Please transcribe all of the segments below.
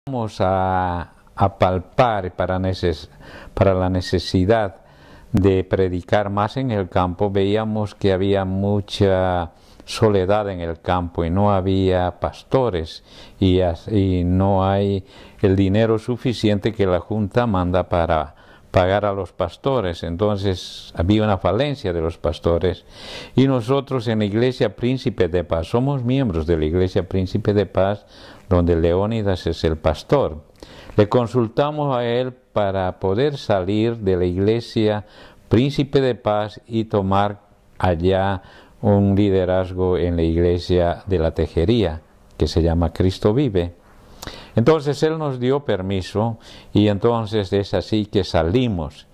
Vamos a palpar para la necesidad de predicar más en el campo, veíamos que había mucha soledad en el campo y no había pastores y no hay el dinero suficiente que la Junta manda para pagar a los pastores. Entonces había una falencia de los pastores y nosotros en la Iglesia Príncipe de Paz somos miembros de la Iglesia Príncipe de Paz, donde Leónidas es el pastor. Le consultamos a él para poder salir de la Iglesia Príncipe de Paz y tomar allá un liderazgo en la Iglesia de la Tejería, que se llama Cristo Vive. Entonces él nos dio permiso y entonces es así que salimos.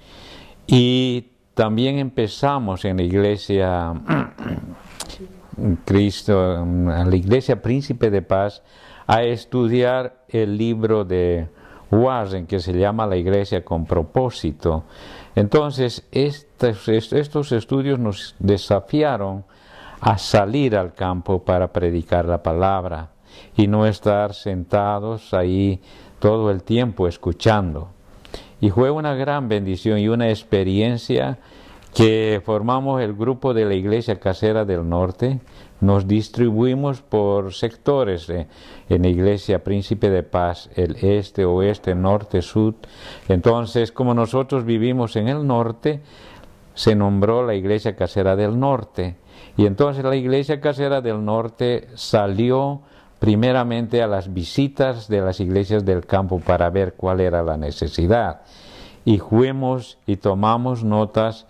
Y también empezamos en la Iglesia la Iglesia Príncipe de Paz, a estudiar el libro de Warren, que se llama La Iglesia con Propósito. Entonces estos estudios nos desafiaron a salir al campo para predicar la palabra y no estar sentados ahí todo el tiempo escuchando. Y fue una gran bendición y una experiencia que formamos el grupo de la Iglesia Casera del Norte. Nos distribuimos por sectores en la Iglesia Príncipe de Paz, el este, oeste, norte, sur. Entonces, como nosotros vivimos en el norte, se nombró la Iglesia Casera del Norte. Y entonces la Iglesia Casera del Norte salió primeramente a las visitas de las iglesias del campo para ver cuál era la necesidad. Y fuimos y tomamos notas.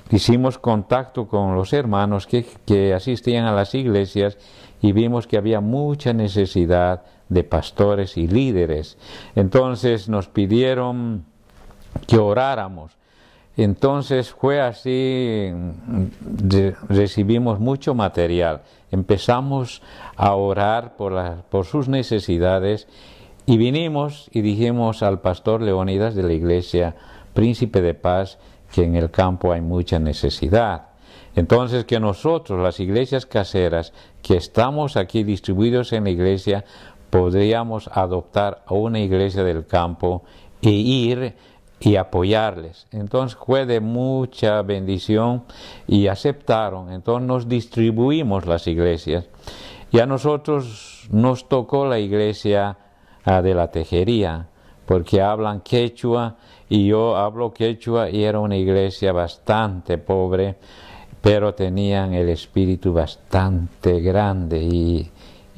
Hicimos contacto con los hermanos que asistían a las iglesias y vimos que había mucha necesidad de pastores y líderes. Entonces nos pidieron que oráramos. Entonces fue así, recibimos mucho material. Empezamos a orar por sus necesidades y vinimos y dijimos al pastor Leónidas de la Iglesia Príncipe de Paz que en el campo hay mucha necesidad. Entonces que nosotros, las iglesias caseras, que estamos aquí distribuidos en la iglesia, podríamos adoptar a una iglesia del campo e ir y apoyarles. Entonces fue de mucha bendición y aceptaron. Entonces nos distribuimos las iglesias. Y a nosotros nos tocó la iglesia de la Tejería, porque hablan quechua y yo hablo quechua y era una iglesia bastante pobre, pero tenían el espíritu bastante grande y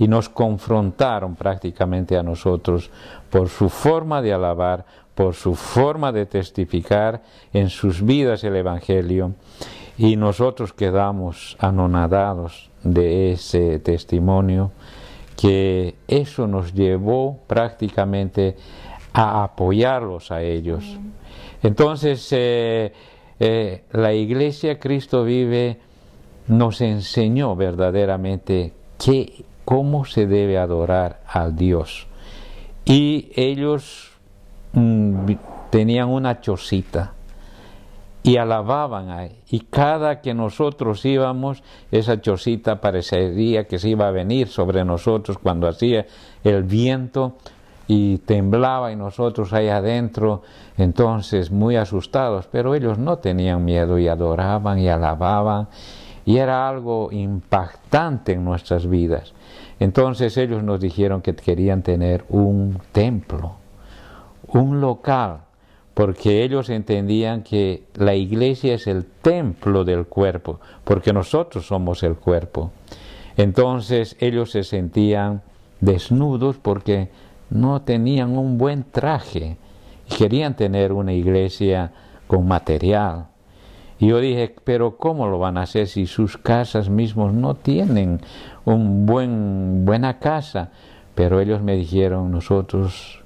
nos confrontaron prácticamente a nosotros por su forma de alabar, por su forma de testificar en sus vidas el Evangelio, y nosotros quedamos anonadados de ese testimonio, que eso nos llevó prácticamente a apoyarlos a ellos. Entonces la Iglesia Cristo Vive nos enseñó verdaderamente cómo se debe adorar a Dios. Y ellos tenían una chocita y alababan ahí. Y cada que nosotros íbamos, esa chocita parecería que se iba a venir sobre nosotros cuando hacía el viento y temblaba y nosotros ahí adentro, entonces muy asustados, pero ellos no tenían miedo y adoraban y alababan y era algo impactante en nuestras vidas. Entonces ellos nos dijeron que querían tener un templo, un local, porque ellos entendían que la iglesia es el templo del cuerpo, porque nosotros somos el cuerpo. Entonces ellos se sentían desnudos porque no tenían un buen traje y querían tener una iglesia con material. Y yo dije, pero ¿cómo lo van a hacer si sus casas mismos no tienen buena casa? Pero ellos me dijeron, nosotros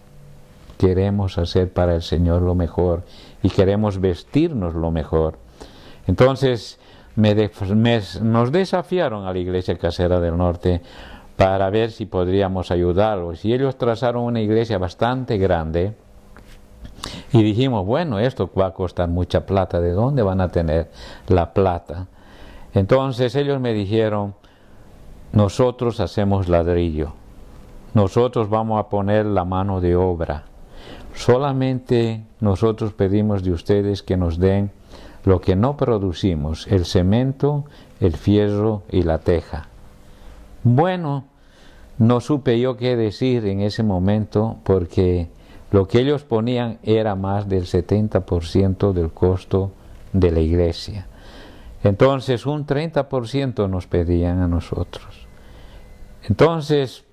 queremos hacer para el Señor lo mejor y queremos vestirnos lo mejor. Entonces nos desafiaron a la Iglesia Casera del Norte para ver si podríamos ayudarlos. Y ellos trazaron una iglesia bastante grande y dijimos, bueno, esto va a costar mucha plata, ¿de dónde van a tener la plata? Entonces ellos me dijeron, nosotros hacemos ladrillo, nosotros vamos a poner la mano de obra. Solamente nosotros pedimos de ustedes que nos den lo que no producimos, el cemento, el fierro y la teja. Bueno, no supe yo qué decir en ese momento, porque lo que ellos ponían era más del 70% del costo de la iglesia. Entonces un 30% nos pedían a nosotros. Entonces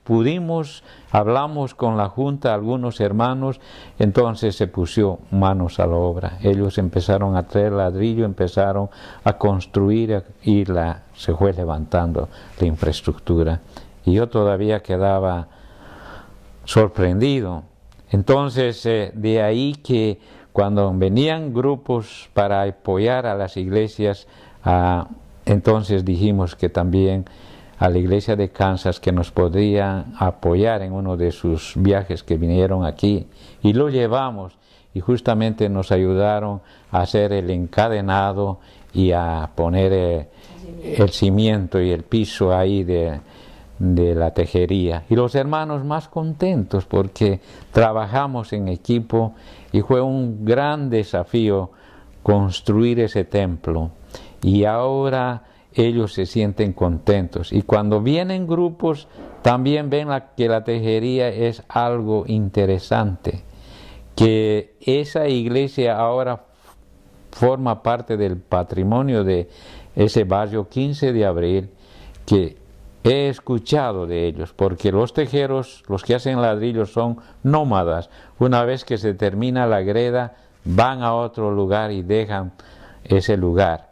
hablamos con la junta, algunos hermanos, entonces se puso manos a la obra. Ellos empezaron a traer ladrillo, empezaron a construir y se fue levantando la infraestructura. Y yo todavía quedaba sorprendido. Entonces, de ahí que cuando venían grupos para apoyar a las iglesias, entonces dijimos que también a la iglesia de Kansas que nos podían apoyar en uno de sus viajes que vinieron aquí, y lo llevamos, y justamente nos ayudaron a hacer el encadenado y a poner el cimiento y el piso ahí de la tejería. Y los hermanos más contentos porque trabajamos en equipo y fue un gran desafío construir ese templo. Y ahora ellos se sienten contentos. Y cuando vienen grupos también ven que la tejería es algo interesante. Que esa iglesia ahora forma parte del patrimonio de ese barrio 15 de abril, que he escuchado de ellos, porque los tejeros, los que hacen ladrillos, son nómadas. Una vez que se termina la greda, van a otro lugar y dejan ese lugar.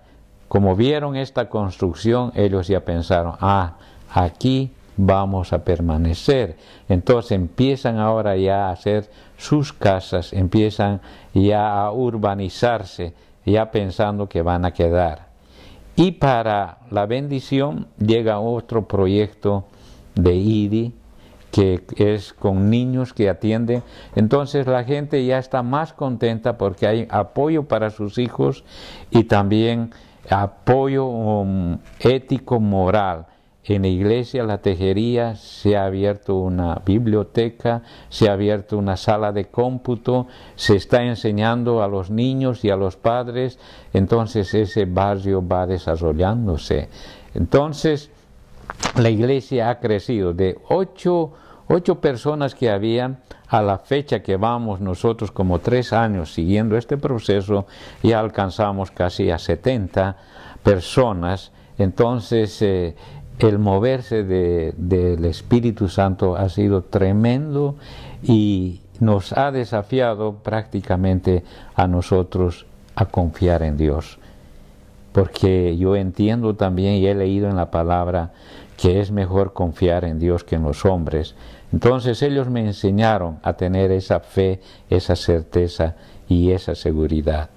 Como vieron esta construcción, ellos ya pensaron, aquí vamos a permanecer. Entonces empiezan ahora ya a hacer sus casas, empiezan ya a urbanizarse, ya pensando que van a quedar. Y para la bendición llega otro proyecto de IDI, que es con niños que atienden. Entonces la gente ya está más contenta porque hay apoyo para sus hijos y también apoyo ético, moral. En la iglesia La Tejería se ha abierto una biblioteca, se ha abierto una sala de cómputo, se está enseñando a los niños y a los padres. Entonces ese barrio va desarrollándose. Entonces la iglesia ha crecido de 8 personas que habían, a la fecha que vamos nosotros como 3 años siguiendo este proceso, ya alcanzamos casi a 70 personas. Entonces el moverse del Espíritu Santo ha sido tremendo y nos ha desafiado prácticamente a nosotros a confiar en Dios. Porque yo entiendo también y he leído en la palabra que es mejor confiar en Dios que en los hombres. Entonces ellos me enseñaron a tener esa fe, esa certeza y esa seguridad.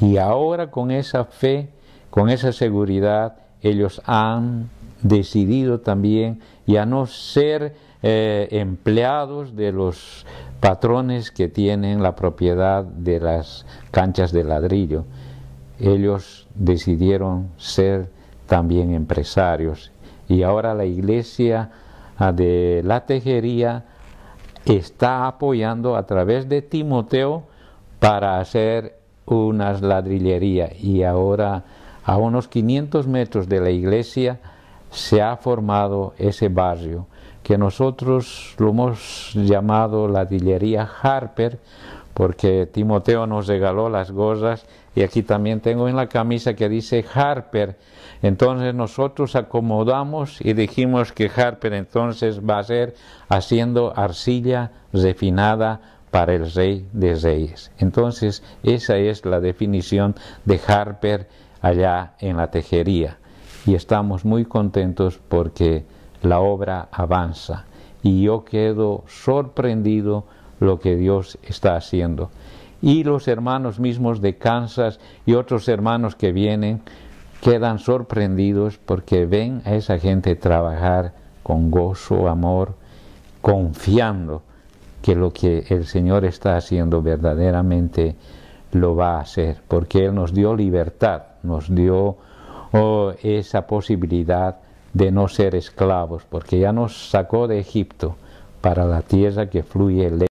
Y ahora con esa fe, con esa seguridad, ellos han decidido también ya no ser empleados de los patrones que tienen la propiedad de las canchas de ladrillo. Ellos decidieron ser también empresarios. Y ahora la iglesia de La Tejería está apoyando a través de Timoteo para hacer unas ladrillerías. Y ahora a unos 500 metros de la iglesia se ha formado ese barrio que nosotros lo hemos llamado ladrillería Harper, porque Timoteo nos regaló las gorras y aquí también tengo en la camisa que dice Harper. Entonces nosotros acomodamos y dijimos que Harper entonces va a ser haciendo arcilla refinada para el Rey de Reyes. Entonces esa es la definición de Harper allá en La Tejería. Y estamos muy contentos porque la obra avanza y yo quedo sorprendido lo que Dios está haciendo. Y los hermanos mismos de Kansas y otros hermanos que vienen quedan sorprendidos porque ven a esa gente trabajar con gozo, amor, confiando que lo que el Señor está haciendo verdaderamente lo va a hacer, porque Él nos dio libertad, nos dio esa posibilidad de no ser esclavos, porque ya nos sacó de Egipto para la tierra que fluye